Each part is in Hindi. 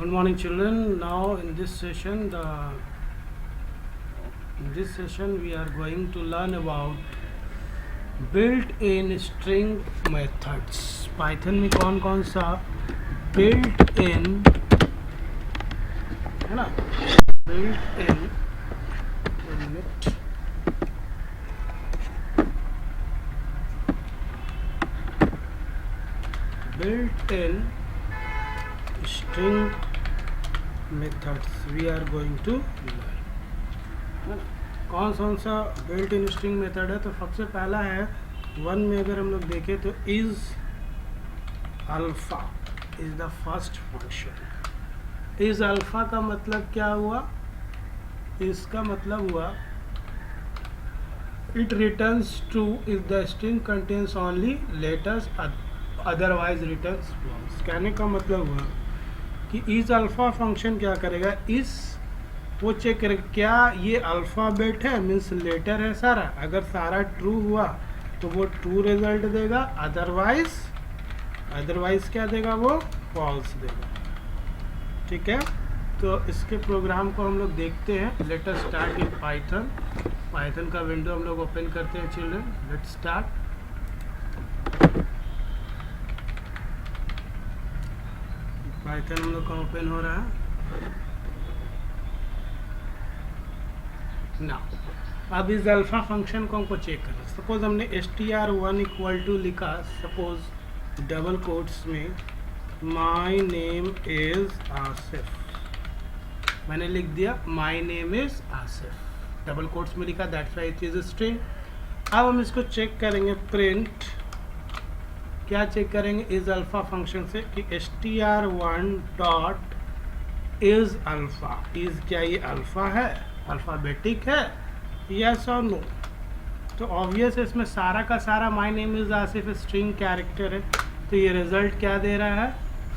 Good morning, children. Now in this session we are going to learn about built-in string methods. Python में कौन कौन सा built-in है ना, built-in init, built-in string methods we are going to learn. कौन सा बिल्ट इन स्ट्रिंग मेथड है? तो सबसे पहला है वन में अगर हम लोग देखें तो is alpha is the first function. Is alpha का मतलब क्या हुआ? इसका मतलब हुआ it returns true if the string contains only letters otherwise returns false. कहने का मतलब हुआ कि इज अल्फा फंक्शन क्या करेगा, इस वो चेक करेगा क्या ये अल्फ़ाबेट है, मीन्स लेटर है सारा. अगर सारा ट्रू हुआ तो वो ट्रू रिजल्ट देगा, अदरवाइज क्या देगा, वो फॉल्स देगा. ठीक है, तो इसके प्रोग्राम को हम लोग देखते हैं. Late us start in Python का विंडो हम लोग ओपन करते हैं चिल्ड्रन. Let start. पाइथन हम लोग का ओपन हो रहा है ना. अब इस अल्फा फंक्शन को हमको चेक करना. सपोज हमने str1 इक्वल टू लिखा, सपोज डबल कोट्स में माई नेम इज आसिफ. मैंने लिख दिया my name is Asif, double quotes में लिखा, that's why it is a string. अब हम इसको चेक करेंगे. प्रिंट क्या चेक करेंगे इज अल्फा फंक्शन से कि str1 dot is alpha. Is क्या ये अल्फा है, अल्फ़ाबेटिक है, यस और नो? तो ऑब्वियस है इसमें सारा का सारा my name is Asif string character है, तो ये रिजल्ट क्या दे रहा है,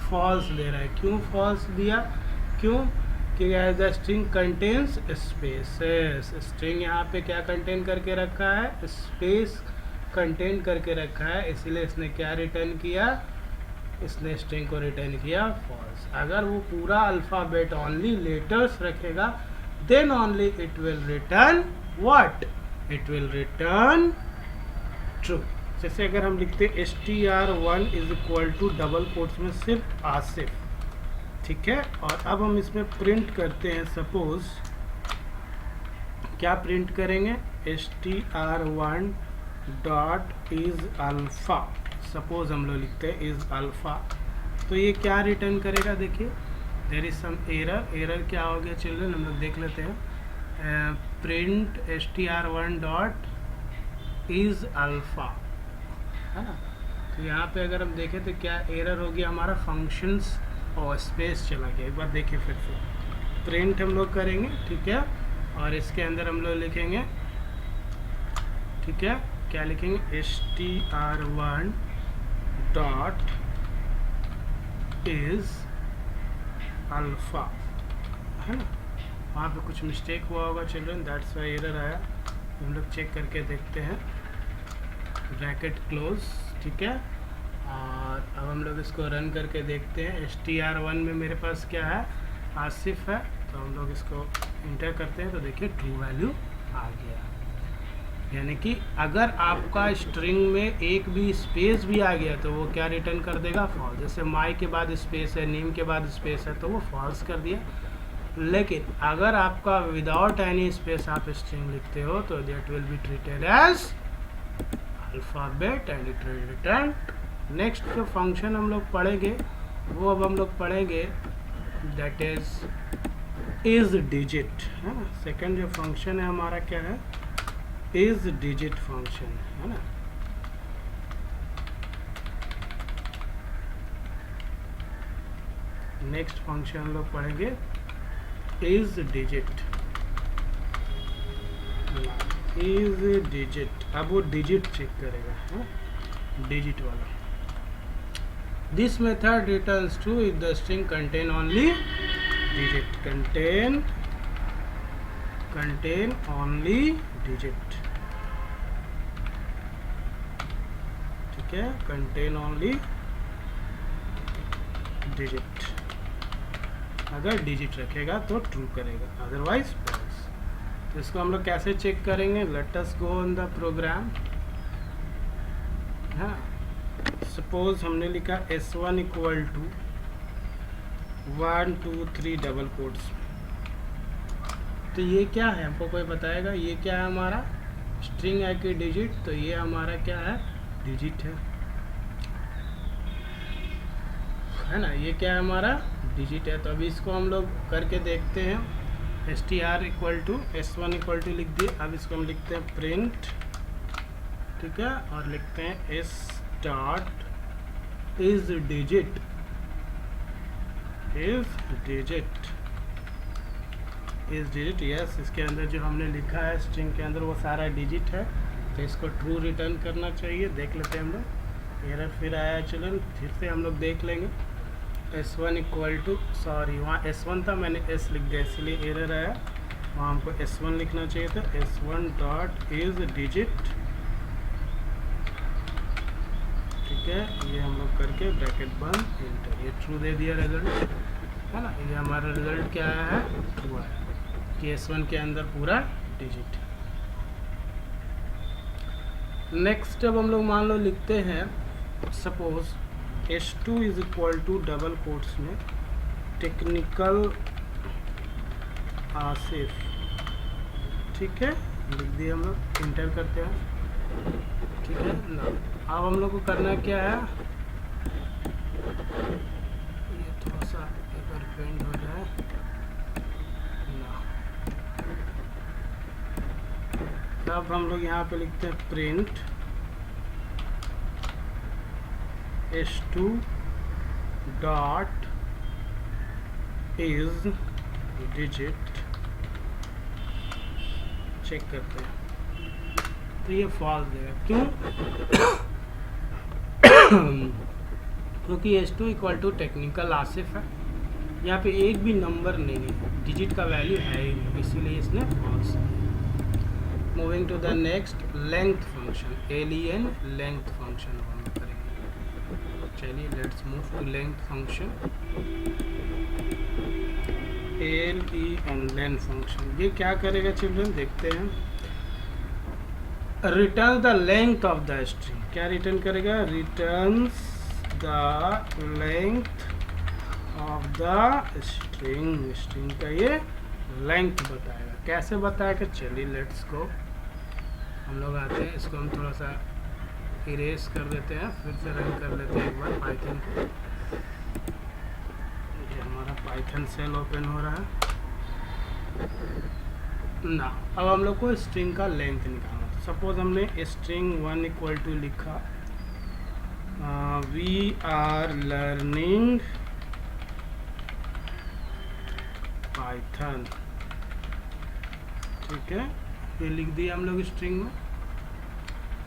फॉल्स दे रहा है. क्यों फॉल्स दिया? क्यों कि the string contains spaces. String यहाँ पे क्या कंटेन करके रखा है, स्पेस कंटेन करके रखा है, इसलिए इसने क्या रिटर्न किया, इसने स्ट्रिंग को रिटर्न किया फॉल्स. अगर वो पूरा अल्फ़ाबेट ओनली लेटर्स रखेगा then only it will return what? It will return true. जैसे अगर हम लिखते str1 is equal to double quotes में सिर्फ आसिफ. ठीक है, और अब हम इसमें प्रिंट करते हैं. सपोज क्या प्रिंट करेंगे, str1 dot is alpha. Suppose हम लोग लिखते हैं इज अल्फा, तो ये क्या रिटर्न करेगा? देखिए देर इज सम एरर. क्या हो गया चिल्ड्रन, हम लोग देख लेते हैं. Print str1 dot is alpha है ना. तो यहाँ पे अगर हम देखें तो क्या एरर हो गया, हमारा फंक्शंस और स्पेस चला गया. एक बार देखिए फिर से प्रिंट हम लोग करेंगे. ठीक है, और इसके अंदर हम लोग लिखेंगे, ठीक है, क्या लिखेंगे, str1 डॉट इज अल्फा है ना. वहाँ पे कुछ मिस्टेक हुआ होगा चिल्ड्रन, दैट्स वाई एरर आया. हम लोग चेक करके देखते हैं. Bracket close. ठीक है, और अब हम लोग इसको रन करके देखते हैं. str1 में मेरे पास क्या है, आसिफ है, तो हम लोग इसको इंटर करते हैं तो देखिए ट्रू वैल्यू आ गया. यानी कि अगर आपका स्ट्रिंग में एक भी स्पेस भी आ गया तो वो क्या रिटर्न कर देगा, फॉल्स. जैसे माई के बाद स्पेस है, नेम के बाद स्पेस है, तो वो फॉल्स कर दिया. लेकिन अगर आपका विदाउट एनी स्पेस आप स्ट्रिंग लिखते हो तो that will be treated as alphabet and it will return. Next जो फंक्शन हम लोग पढ़ेंगे वो अब हम लोग पढ़ेंगे, दैट इज डिजिट है ना. सेकेंड जो फंक्शन है हमारा क्या है, इज डिजिट फंक्शन है ना. नेक्स्ट फंक्शन हम लोग पढ़ेंगे इज डिजिट. इज डिजिट, अब वो डिजिट चेक करेगा है, डिजिट वाला. This method returns true if the string contain only digit. Contain only digit. ठीक है, कंटेन ओनली डिजिट. अगर डिजिट रखेगा तो ट्रू करेगा, अदरवाइज फॉल्स। तो इसको हम लोग कैसे चेक करेंगे? Let us go on the program. हाँ, सपोज हमने लिखा S1 equal to 1 2 3 double quotes. तो ये क्या है, हमको कोई बताएगा? ये क्या है हमारा? स्ट्रिंग है कि डिजिट? तो ये हमारा क्या है? डिजिट है ना। ये क्या है हमारा? डिजिट है। तो अभी इसको हम लोग करके देखते हैं। str equal to S1 equal to लिख दिए। अब इसको हम लिखते हैं प्रिंट, ठीक है, और लिखते हैं s dot is digit, is digit yes. इसके अंदर जो हमने लिखा है स्ट्रिंग के अंदर वो सारा डिजिट है, तो इसको ट्रू रिटर्न करना चाहिए। देख लेते हैं हम लोग, एरर फिर आया। चलो फिर से हम लोग देख लेंगे। S1 इक्वल टू, सॉरी वहाँ S1 था, मैंने S लिख दिया इसलिए एरर आया। वहाँ हमको S1 लिखना चाहिए था। S1 डॉट इज डिजिट, ठीक है। ये हम लोग करके ब्रैकेट बंद, इंटर, ये ट्रू दे दिया रिजल्ट, है ना। ये हमारा रिजल्ट क्या है? ट्रू है कि S1 के अंदर पूरा डिजिट। नेक्स्ट अब हम लोग मान लो लिखते हैं suppose S2 is equal to double quotes में टेक्निकल आसिफ, ठीक है, लिख दिए हम लोग, इंटर करते हैं, ठीक है ना। अब हम लोग को करना क्या है? ये थोड़ा सा अगर पेंट हो जाए ना, तब हम लोग यहाँ पे लिखते हैं print S2 dot is digit, check करते हैं। तो ये फॉल्स देगा, क्यों? क्योंकि S2 equal to technical Asif है, यहाँ पे एक भी नंबर नहीं है, डिजिट का वैल्यू है ही नहीं, इसीलिए इसने फॉल्स दिया। Moving to the next, length function, alien length function हम करेंगे। चलिए let's move to length function, alien length function. ये क्या करेगा चिल्ड्रन? देखते हैं। Return the length of the string, क्या रिटर्न करेगा? Returns the length of the string, string का ये लेंथ बताएगा। कैसे बताएगा? चलिए लेट्स गो, हम लोग आते हैं, इसको हम थोड़ा सा इरेज कर देते हैं, फिर से रन कर लेते हैं एक बार पाइथन को। ये हमारा पाइथन सेल ओपन हो रहा है ना। अब हम लोग को स्ट्रिंग का लेंथ निकालना। सपोज हमने स्ट्रिंग 1 इक्वल टू लिखा, वी आर लर्निंग पाइथन, ठीक है, ये लिख दिया हम लोग स्ट्रिंग में।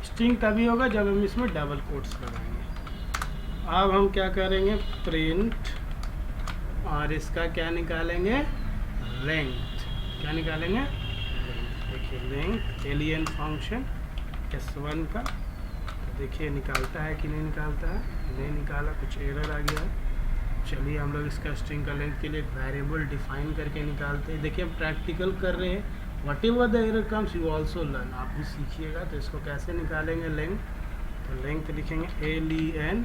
स्ट्रिंग तभी होगा जब हम इसमें डबल कोट्स लगाएंगे। अब हम क्या करेंगे? प्रिंट, और इसका क्या निकालेंगे? लेंथ। क्या निकालेंगे? देखिए लेंथ, एलियन फंक्शन S1 का, तो देखिए निकालता है कि नहीं निकालता है। नहीं निकाला, कुछ एरर आ गया है। चलिए हम लोग इसका स्ट्रिंग का लेंथ के लिए एक वेरिएबल डिफाइन करके निकालते हैं। देखिए हम प्रैक्टिकल कर रहे हैं, what ever the error comes you also learn, आप भी सीखिएगा। तो इसको कैसे निकालेंगे लेंथ? तो लेंथ लिखेंगे एलियन,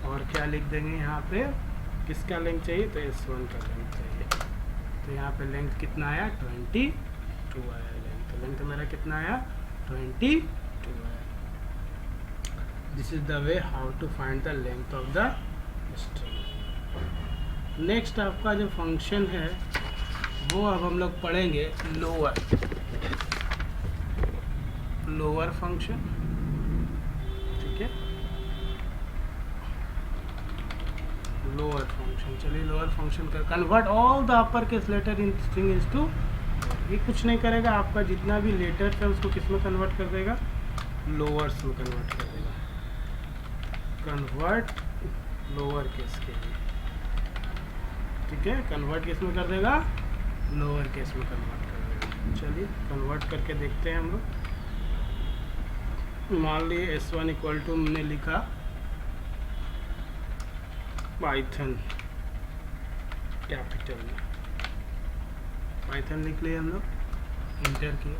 और क्या लिख देंगे यहाँ पे? किसका लेंथ चाहिए? तो S1 का लेंथ चाहिए। तो यहाँ पे लेंथ कितना आया? 22 आया लेंथ। तो लेंथ मेरा कितना आया? 22 आया। This is the way how to find the length of the string. Next आपका जो फंक्शन है वो अब हम लोग पढ़ेंगे लोअर फंक्शन, ठीक है, लोअर फंक्शन। चलिए लोअर फंक्शन का convert all the upper case letter in string is to, ये कुछ नहीं करेगा, आपका जितना भी लेटर है उसको किस में कन्वर्ट कर देगा? लोअर्स में कन्वर्ट कर देगा। कन्वर्ट लोअर केस के लिए, ठीक है, कन्वर्ट किस में कर देगा? लोअर केस में कन्वर्ट कर देगा। चलिए कन्वर्ट करके देखते हैं हम लोग। मान लिए S1 इक्वल टू हमने लिखा पाइथन, कैपिटल में। पाइथन लिख लिए हम लोग, इंटर किया।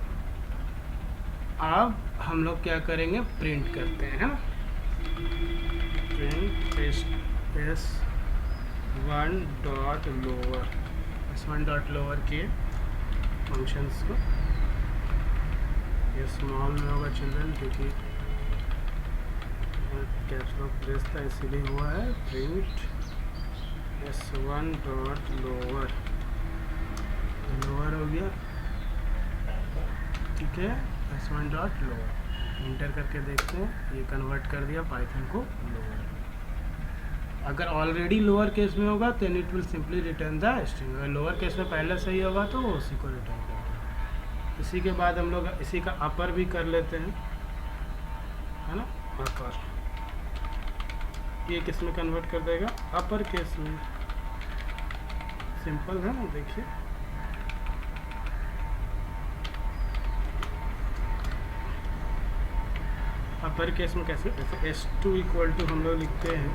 अब हम लोग क्या करेंगे, प्रिंट करते हैं, है ना। Print s1 dot lower, s1 dot lower किए फंक्शंस को। ये स्मॉल में होगा चिल्ड्रन, क्योंकि कैप्स लॉक प्रेस था इसीलिए हुआ है। Print s1 dot lower, lower हो गया, ठीक है। s1 डॉट लोअर इंटर करके देखते हैं, ये कन्वर्ट कर दिया पाइथन को लोअर। अगर ऑलरेडी लोअर केस में होगा तो it will simply return the string. अगर लोअर केस में पहले सही होगा तो वो उसी को रिटर्न कर देगा। इसी के बाद हम लोग इसी का अपर भी कर लेते हैं, है ना। अपर ये किस में कन्वर्ट कर देगा, अपर केस में। सिंपल है ना, देखिए। अपर केस में कैसे, जैसे s2 इक्वल टू हम लोग लिखते हैं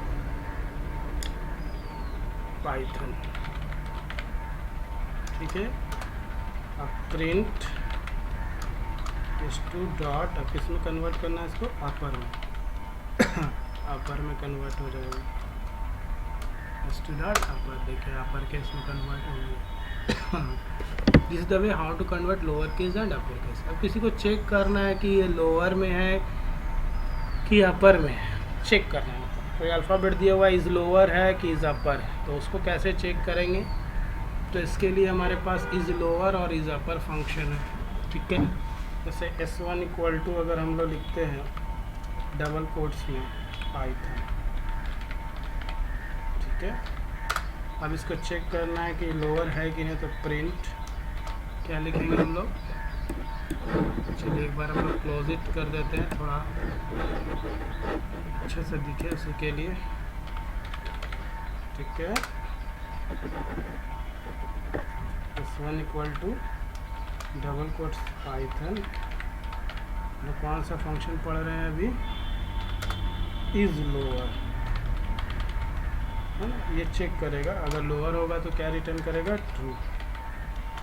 पाइथन, ठीक है। अब प्रिंट s2 डॉट, अब किस में कन्वर्ट करना है इसको, अपर में। अपर में कन्वर्ट हो जाएगा s2 डॉट अपर। देखिए अपर केस में कन्वर्ट हो गया। This is the way how to convert lower case and upper case. अब किसी को चेक करना है कि ये लोअर में है कि अपर में है, चेक करना है। तो अल्फ़ाबेट दिया हुआ इज़ लोअर है कि इज़ अपर है, तो उसको कैसे चेक करेंगे। तो इसके लिए हमारे पास इज़ लोअर और इज़ अपर फंक्शन है, ठीक है। जैसे s1 इक्वल टू अगर हम लोग लिखते हैं डबल कोट्स में पाइथन, ठीक है। अब इसको चेक करना है कि लोअर है कि नहीं, तो प्रिंट क्या लिखेंगे हम लोग। चलिए एक बार हम लोग क्लोज इट कर देते हैं, थोड़ा अच्छे से दिखे उसी के लिए, ठीक है। s1 equal to double quotes Python, हम कौन सा फंक्शन पढ़ रहे हैं अभी, इज लोअर, है ना। ये चेक करेगा, अगर लोअर होगा तो क्या रिटर्न करेगा, ट्रू,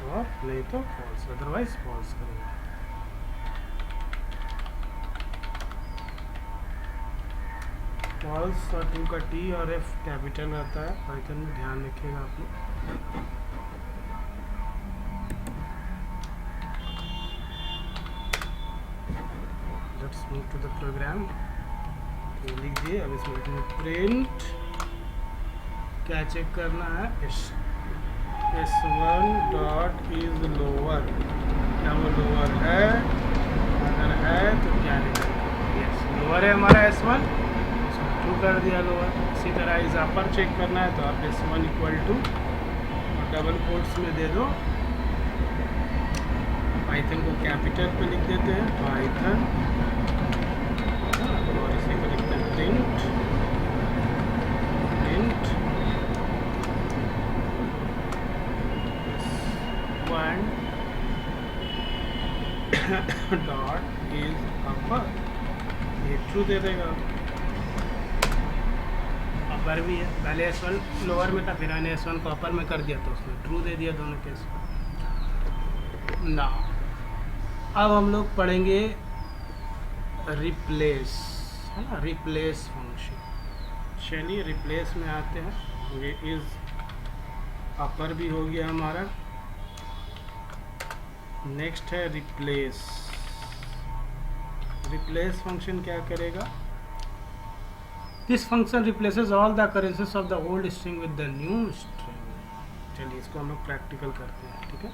और नहीं तो फॉल्स, अदरवाइज फॉल्स करेगा। फॉल्स और ट्रू का टी और एफ कैपिटल रहता है पाइथन में, ध्यान रखिएगा आप लोग। Let's move to the program, लिख दिए। अब इसमें प्रिंट क्या चेक करना है, s1 डॉट इज लोअर, क्या वो लोअर है, अगर है तो क्या रिटर्न, यस लोअर है हमारा s1, ट्रू कर दिया लोअर। इसी तरह इज अपर चेक करना है, तो आप s1 इक्वल टू और डबल कोट्स में दे दो, पाइथन को कैपिटल पे लिख देते हैं पाइथन, और इसी को लिखते हैं print, print dot is upper, ये ट्रू दे देगा। अपर भी है, पहले s1 लोअर में था, फिर मैंने s1 को अपर में कर दिया तो उसने ट्रू दे दिया दोनों केस ना। अब हम लोग पढ़ेंगे रिप्लेस, है ना, रिप्लेस फंक्शन। चलिए रिप्लेस में आते हैं। ये इज अपर भी हो गया हमारा। नेक्स्ट है रिप्लेस। रिप्लेस फंक्शन क्या करेगा, this function replaces all the occurrences of the old string with the new string. चलिए इसको हम लोग प्रैक्टिकल करते हैं, ठीक है।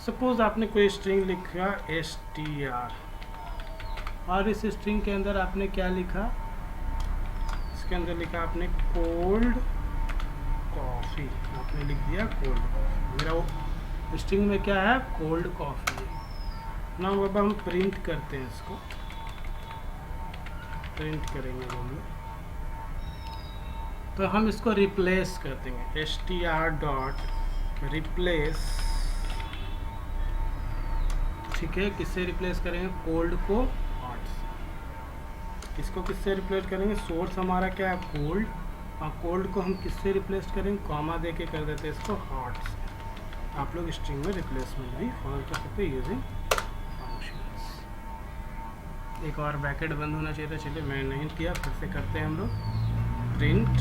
सपोज आपने कोई स्ट्रिंग लिखा str, और इस स्ट्रिंग के अंदर आपने क्या लिखा, इसके अंदर लिखा आपने कोल्ड कॉफ़ी, आपने लिख दिया कोल्ड कॉफ़ी। मेरा वो स्ट्रिंग में क्या है, कोल्ड कॉफ़ी है ना। अब हम प्रिंट करते हैं, इसको प्रिंट करेंगे हम लोग, तो हम इसको रिप्लेस कर देंगे, str डॉट रिप्लेस, ठीक है। किससे रिप्लेस करेंगे, कोल्ड को हॉट से। इसको किससे रिप्लेस करेंगे, सोर्स हमारा क्या है, कोल्ड, और कोल्ड को हम किससे रिप्लेस करेंगे, कॉमा दे के कर देते हैं इसको हॉट से। आप लोग स्ट्रिंग में रिप्लेसमेंट भी फॉलो कर सकते हैं यूजिंग फंक्शंस। एक और ब्रैकेट बंद होना चाहिए था, चलिए मैं नहीं किया, फिर से करते हैं हम लोग। प्रिंट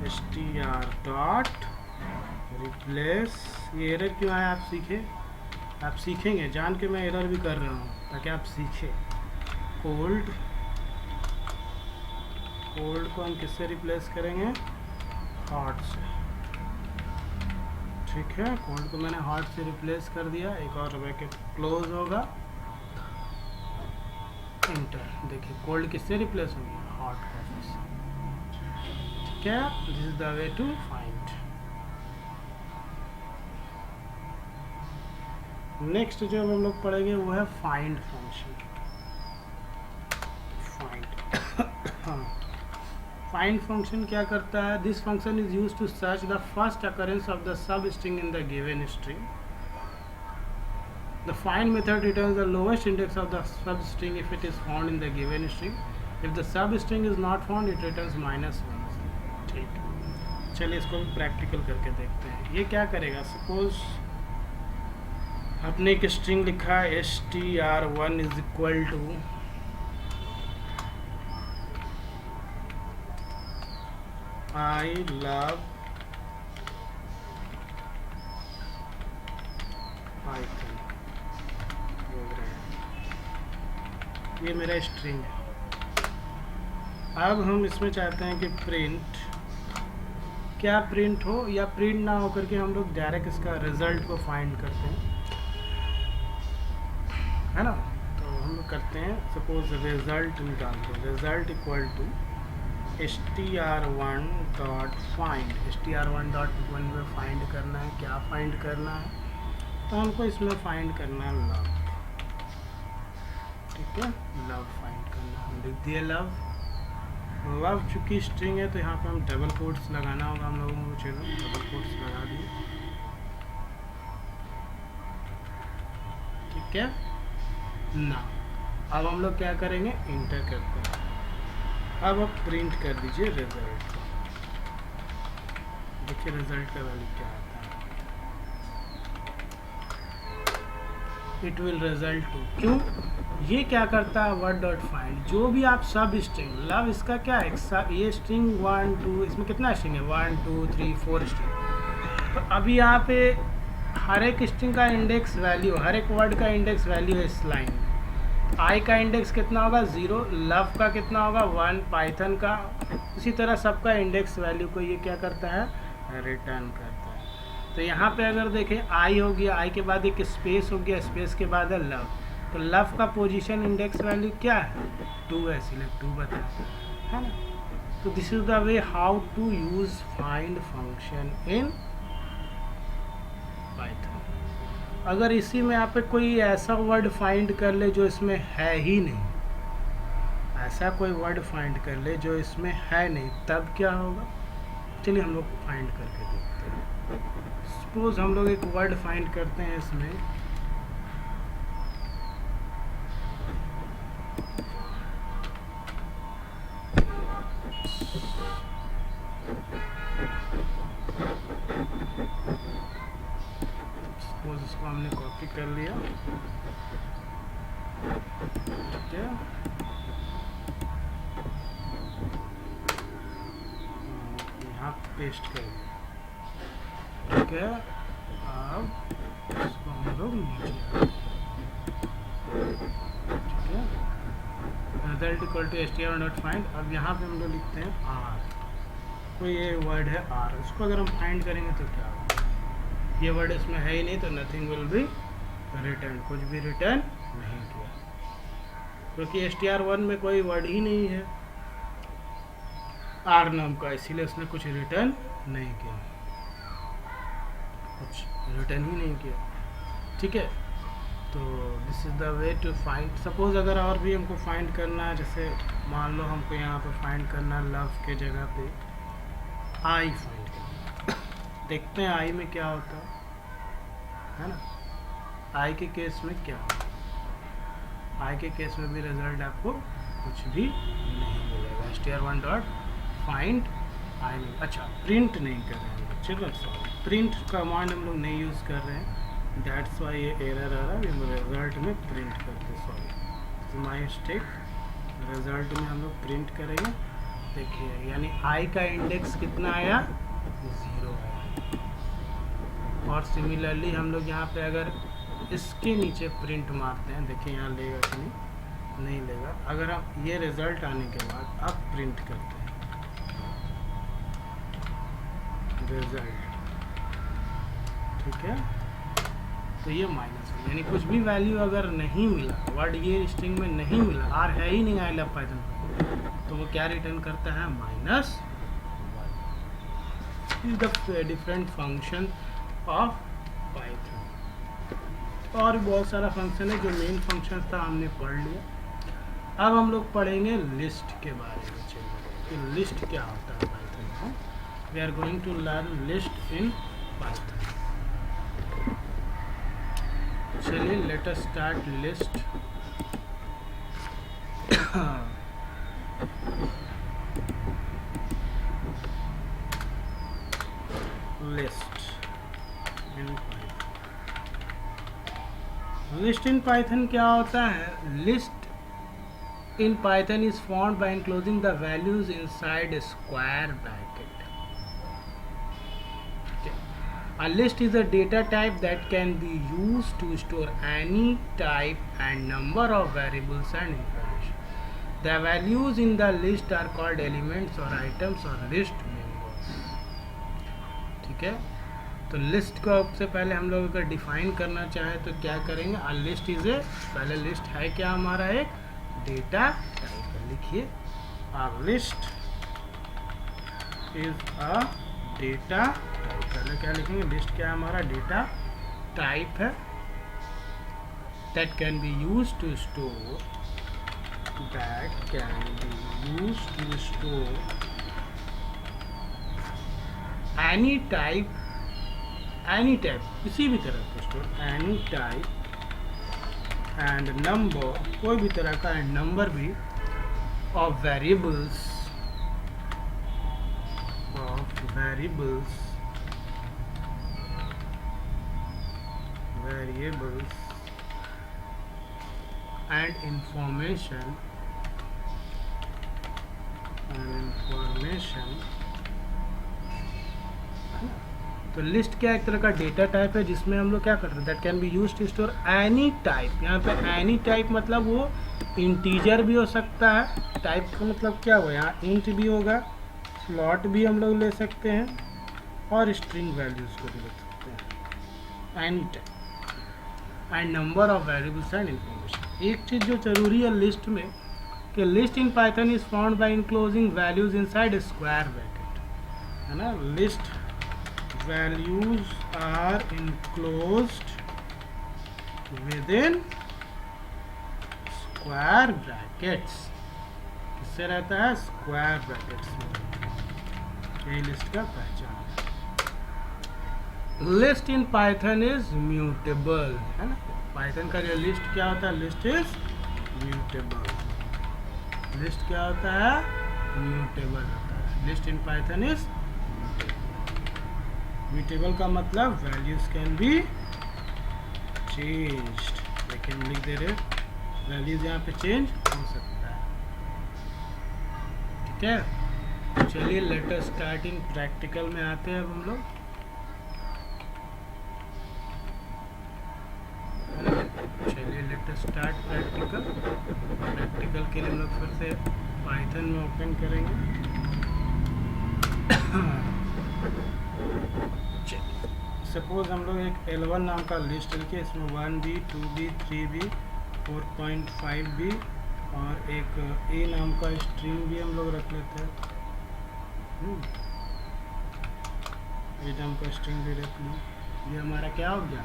str डॉट रिप्लेस, ये एरर क्यों आया आप सीखे, आप सीखेंगे, जान के मैं एरर भी कर रहा हूँ ताकि आप सीखें। कोल्ड को हम किससे रिप्लेस करेंगे, हॉट से, ठीक है। कोल्ड को मैंने हॉट से रिप्लेस कर दिया। एक और ब्रैकेट क्लोज होगा, इंटर। देखिए कोल्ड किससे रिप्लेस होगी, हॉट कॉफी से, ठीक है। This is the way to find. Next जो हम लोग पढ़ेंगे वो है फाइंड फंक्शन। फाइंड फंक्शन क्या करता है, this function is used to search the first occurrence of the substring in the given string. The find method returns the lowest index of the substring if it is found in the given string. If the substring is not found, it returns -1. ठीक, चलिए इसको भी प्रैक्टिकल करके देखते हैं। ये क्या करेगा, सपोज आपने एक स्ट्रिंग लिखा str1 is equal to I love Python। ये मेरा स्ट्रिंग है। अब हम इसमें चाहते हैं कि प्रिंट, क्या प्रिंट हो या प्रिंट ना हो करके हम लोग डायरेक्ट इसका रिजल्ट को फाइंड करते हैं, है ना। तो हम लोग करते हैं, सपोज रिजल्ट निकालते हैं, result equal to str1 dot find. str1 dot 1 में फाइंड करना है, क्या फाइंड करना है, तो हमको इसमें फाइंड करना है लव, ठीक है। लव फाइंड करना, हम लिख दिए लव। लव चूँकि स्ट्रिंग है तो यहाँ पे हम डबल कोट्स लगाना होगा हम लोगों को, चलो डबल कोट्स लगा दिए, ठीक है ना। अब हम लोग क्या करेंगे, इंटर करते हैं। अब आप प्रिंट कर दीजिए रिजल्ट, देखिए रिजल्ट का वैल्यू क्या आता है, इट विल रिजल्ट टू। क्यों, ये क्या करता है, वर्ड डॉट फाइंड, जो भी आप सब स्ट्रिंग, लव इसका क्या है, ये स्ट्रिंग 1 2, इसमें कितना स्ट्रिंग है, 1 2 3 4 स्ट्रिंग। तो अभी यहाँ पे हर एक स्ट्रिंग का इंडेक्स वैल्यू, हर एक वर्ड का इंडेक्स वैल्यू है इस लाइन में। आई का इंडेक्स कितना होगा, 0, लव का कितना होगा, 1, पाइथन का, इसी तरह सबका इंडेक्स वैल्यू को ये क्या करता है, रिटर्न करता है। तो यहाँ पे अगर देखें आई हो गया, आई के बाद एक स्पेस हो गया, स्पेस के बाद है लव, तो लव का पोजीशन इंडेक्स वैल्यू क्या है, 2 है, सिलेक्ट 2 बताया, है ना। तो this is the way how to use find function in Python. अगर इसी में आप कोई ऐसा वर्ड फाइंड कर ले जो इसमें है ही नहीं, ऐसा कोई वर्ड फाइंड कर ले जो इसमें है नहीं, तब क्या होगा, चलिए हम लोग फाइंड करके देखते हैं। सपोज हम लोग एक वर्ड फाइंड करते हैं इसमें, सपोज इसको हमने कॉपी कर लिया, ठीक है, यहाँ पेस्ट कर दिया, ठीक है। अब इसको हम लोग नीचे, ठीक है, result equal to str1 dot find. अब यहाँ पे हम लोग लिखते हैं आर, कोई ये वर्ड है आर, उसको अगर हम फाइंड करेंगे तो क्या होगा, ये वर्ड इसमें है ही नहीं, तो नथिंग विल बी रिटर्न, कुछ भी रिटर्न नहीं किया, क्योंकि str1 में कोई वर्ड ही नहीं है आर नाम का, इसीलिए उसने कुछ रिटर्न नहीं किया, कुछ रिटर्न ही नहीं किया, ठीक है। तो this is the way to find. Suppose अगर और भी हमको फाइंड करना है, जैसे मान लो हमको यहाँ पे फाइंड करना है लव के जगह पे आई फाइंड करना, देखते हैं आई में क्या होता है ना। आई के केस में क्या होता है, आई के केस में भी रिजल्ट आपको कुछ भी नहीं मिलेगा, str1 dot find I mean, अच्छा प्रिंट नहीं कर रहे हैं चिल्ड्रन, सॉरी प्रिंट कमांड हम लोग नहीं यूज़ कर रहे हैं, दैट्स वाई ये एरर आ रहा है, हम रिजल्ट में प्रिंट करते, सॉरी माई मिस्टेक, रिजल्ट में हम लोग प्रिंट करेंगे। देखिए यानी आई का इंडेक्स कितना आया, 0 आया। और सिमिलरली हम लोग यहाँ पे अगर इसके नीचे प्रिंट मारते हैं, देखिए यहाँ लेगा कि नहीं लेगा। अगर आप ये रिजल्ट आने के बाद आप प्रिंट करते हैं रिजल्ट, ठीक है, तो ये माइनस है, यानी कुछ भी वैल्यू अगर नहीं मिला, वर्ड ये स्ट्रिंग में नहीं मिला, आर है ही नहीं आई लव पाइथन पर, तो वो क्या रिटर्न करता है, -1। Is the different function of Python. और बहुत सारा फंक्शन है, जो मेन फंक्शन था हमने पढ़ लिया। अब हम लोग पढ़ेंगे लिस्ट के बारे में, कि लिस्ट क्या होता है पाइथन में। We are going to learn list in Python. चलिए let us start list. List in Python, list in Python क्या होता है, list in Python is formed by enclosing the values inside a square bracket. Okay. A list is a data type that can be used to store any type and number of variables and information. The values in the list are called elements or items or list members. ठीक है, तो लिस्ट को सबसे पहले हम लोग अगर डिफाइन करना चाहे तो क्या करेंगे, a list is a, पहले लिस्ट है क्या हमारा, एक डेटा टाइप है। लिखिए a list is a data type, पहले क्या लिखेंगे, लिस्ट क्या है हमारा, डेटा टाइप है, that can be used to store, that can be used to store any type किसी भी तरह का store, any type and number, कोई भी तरह का एंड नंबर भी, of variables and information तो लिस्ट क्या एक तरह का डेटा टाइप है जिसमें हम लोग क्या करते हैं, that can be used to store any type. यहाँ पे एनी टाइप मतलब वो इंटीजर भी हो सकता है, टाइप का मतलब क्या हुआ, यहाँ इंट भी होगा, फ्लॉट भी हम लोग ले सकते हैं, और स्ट्रिंग वैल्यूज को भी ले सकते हैं, any type and number of variables and information. एक चीज़ जो जरूरी है लिस्ट में, कि list in Python is found by enclosing values inside square bracket, है ना। List values are enclosed within square brackets, किससे रहता है, स्क्वायर ब्रैकेट्स में। यही लिस्ट का पहचान है। List in Python is mutable, है ना। पाइथन का जो लिस्ट क्या होता है, लिस्ट इज म्यूटेबल। लिस्ट क्या होता है, म्यूटेबल होता है। List in Python is mutable का मतलब वैल्यूज कैन बी चेंज्ड, लेकिन लिख दे रहे वैल्यूज यहाँ पे चेंज हो सकता है, ठीक है। चलिए let us start in practical में आते हैं अब हम लोग। चलिए let us start practical. Practical के लिए हम लोग फिर से पाइथन में ओपन करेंगे। सपोज हम लोग एक L1 नाम का लिस्ट लिखे, इसमें 1B 2B 3B 4.5B और एक A नाम का स्ट्रिंग भी हम लोग रख लेते हैं। A नाम का स्ट्रिंग भी रख ली। ये हमारा क्या हो गया,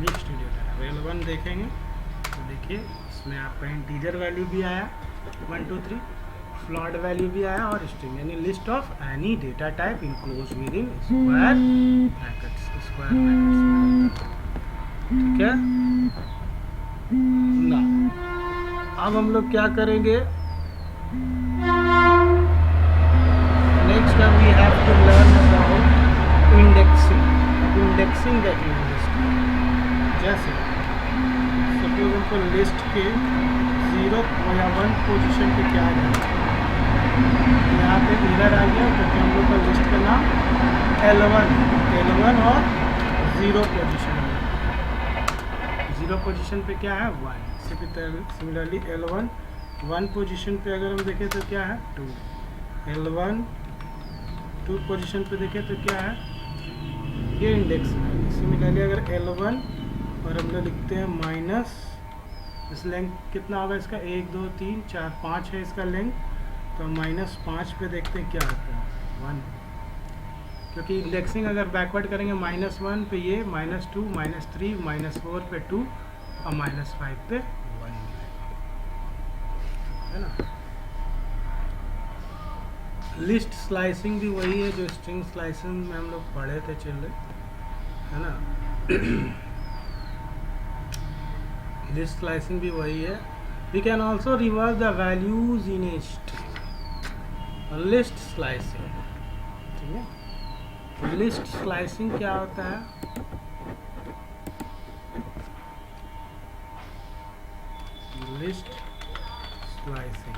मिक्स्ड डेटा है। L1 देखेंगे तो देखिए इसमें आपका इंटीजर वैल्यू भी आया 1 2 3, फ्लॉट वैल्यू भी आया और स्ट्रिंग, यानी list of any data type enclose with in square brackets, ठीक है ना। अब हम लोग क्या करेंगे, to learn about indexing. अब इंडेक्सिंग देखेंगे लिस्ट की। जैसे सपोज हमको लिस्ट के 0 या 1 पोजीशन पे क्या आ जाएगा, यहाँ पे एरर आ गया क्योंकि हम लोग का लिस्ट का नाम L1 और 0 पोजीशन है। 0 पोजीशन पे क्या है 1। सिमिलरली L1 1 पोजीशन पे अगर हम देखें तो क्या है 2। L1 2 पोजीशन पे देखें तो क्या है, ये इंडेक्स है। सिमिलरली अगर L1 और हम लोग लिखते हैं माइनस, इस लेंथ कितना होगा इसका 1 2 3 4 5 है इसका लेंथ, तो -5 पे देखते हैं क्या आता है 1, क्योंकि इंडेक्सिंग अगर बैकवर्ड करेंगे -1 पे ये, -2 -3 -4 पे 2 और -5 पे 1 है ना। लिस्ट स्लाइसिंग भी वही है जो स्ट्रिंग स्लाइसिंग में हम लोग पढ़े थे चले, है ना। लिस्ट स्लाइसिंग भी वही है। We can also reverse the values in a string. List slicing, ठीक है। लिस्ट स्लाइसिंग क्या होता है, list slicing,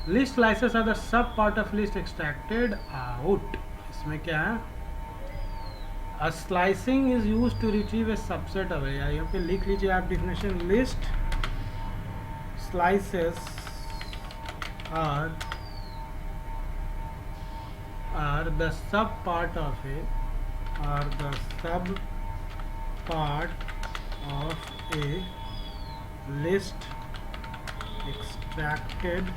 list slices are the sub part of list extracted out। इसमें क्या है, a slicing is used to retrieve a subset of, यहाँ पे लिख लीजिए आप definition, list slices are the sub part of a, are the sub part of a list extracted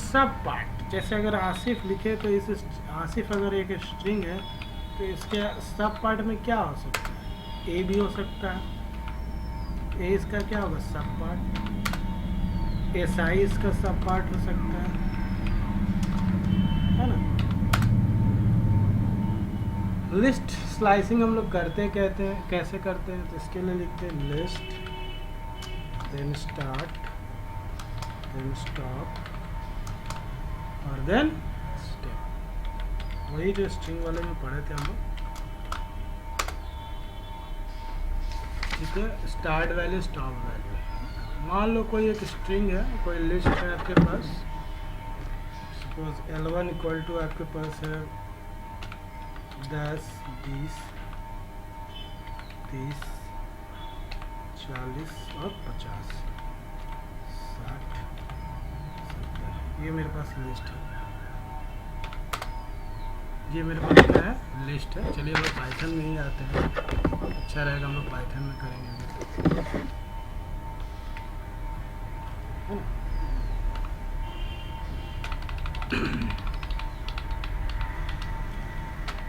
सब पार्ट। जैसे अगर आसिफ लिखे तो इस आसिफ अगर एक स्ट्रिंग है तो इसके सब पार्ट में क्या हो सकता है, ए भी हो सकता है, ए इसका क्या होगा सब पार्ट, एस आई इसका सब पार्ट हो सकता है ना। लिस्ट स्लाइसिंग हम लोग करते कहते हैं, कैसे करते हैं, तो इसके लिए लिखते हैं list then start then stop और देन स्टेप। वही जो स्ट्रिंग वाले में पढ़े थे हम लोग, ठीक है। स्टार्ट वैल्यू स्टॉप वैल्यू, मान लो कोई एक स्ट्रिंग है, कोई लिस्ट है आपके पास, सपोज L1 इक्वल टू आपके पास है 10 20 30 40 और 50 60 70, ये मेरे पास लिस्ट है, ये मेरे पास क्या है लिस्ट है। चलिए हम पाइथन में ही आते हैं, अच्छा रहेगा, हम लोग पाइथन में करेंगे है ना।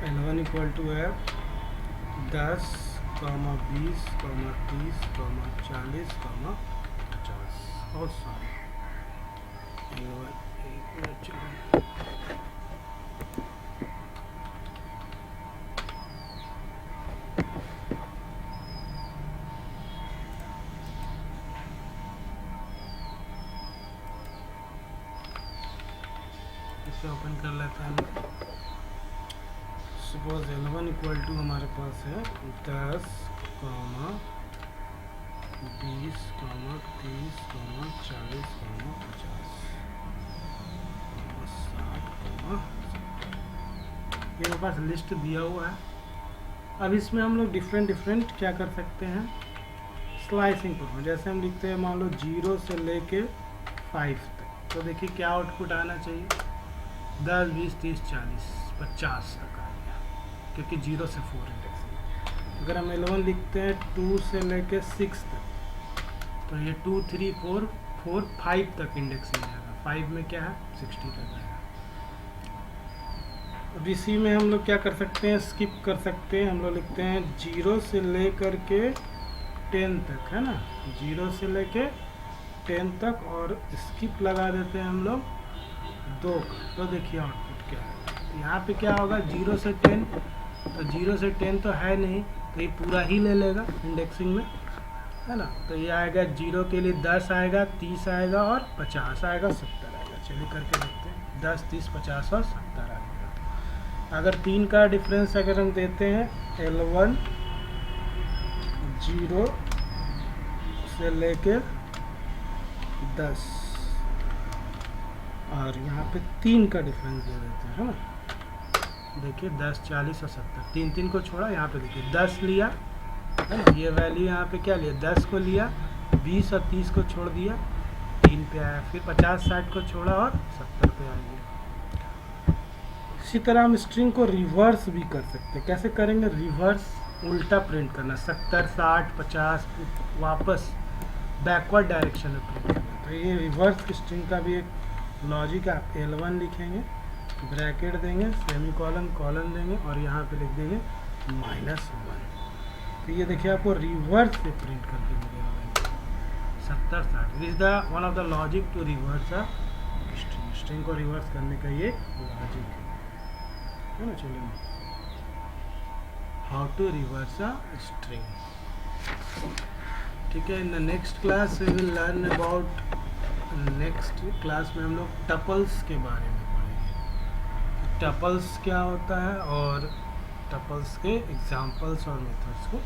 L1 इक्वल टू है 10, 20, 30, 40, 50 और सारे L1 एक मिनट चलो, इसे ओपन कर लेते हैं। सपोज L1 इक्वल टू हमारे पास है 10, 20, 30, 40, 50, 60, ये मेरे पास लिस्ट दिया हुआ है। अब इसमें हम लोग डिफरेंट क्या कर सकते हैं, स्लाइसिंग परफॉर्म। जैसे हम लिखते हैं मान लो 0 से लेके 5 तक, तो देखिए क्या आउटपुट आना चाहिए 10 20 30 40 50 तक आ गया, क्योंकि 0 से 4 इंडेक्स। अगर हम L1 लिखते हैं 2 से लेके 6 तक, तो ये 2 3 4 4 5 तक इंडेक्सिंग आएगा, 5 में क्या है 60 तक आएगा। अब इसी में हम लोग क्या कर सकते हैं, स्किप कर सकते हैं। हम लोग लिखते हैं 0 से लेकर के 10 तक, है ना, 0 से लेके 10 तक, और स्किप लगा देते हैं हम लोग 2 का, तो देखिए आउटपुट क्या है। यहाँ पे क्या होगा 0 से 10, तो 0 से 10 तो है नहीं, तो ये पूरा ही ले लेगा इंडेक्सिंग में, है ना। तो ये आएगा 0 के लिए 10 आएगा, 30 आएगा और 50 आएगा, 70 आएगा। चलिए करके देखते हैं। 10, 30, 50 और 70 आएगा। अगर 3 का डिफरेंस अगर हम देते हैं, L1 0 से लेके 10 और यहाँ पे 3 का डिफरेंस दे देते हैं, है ना। देखिए 10, 40 और 70, 3 को छोड़ा। यहाँ पे देखिए 10 लिया, है ना। ये वैल्यू यहाँ पे क्या लिया, 10 को लिया, 20 और 30 को छोड़ दिया, 3 पे आया। फिर 50, 60 को छोड़ा और 70 पे आ गया। इसी तरह हम स्ट्रिंग को रिवर्स भी कर सकते हैं। कैसे करेंगे? रिवर्स, उल्टा प्रिंट करना, 70, 60, 50 वापस बैकवर्ड डायरेक्शन में प्रिंट करना। तो ये रिवर्स स्ट्रिंग का भी एक लॉजिक है। आप L1 लिखेंगे, ब्रैकेट देंगे, सेमी कॉलन, कॉलन देंगे और यहाँ पे लिख देंगे -1। तो ये देखिए आपको रिवर्स से प्रिंट करके मिलेगा 70, 60। This the one of the logic to reverse a string. String को रिवर्स करने का ये लॉजिक है ना। चलिए, how to reverse a string. ठीक है। In the next class we will learn about, next class में हम लोग टपल्स के बारे में पढ़ेंगे। टपल्स क्या होता है और टपल्स के एग्जाम्पल्स और मेथड्स को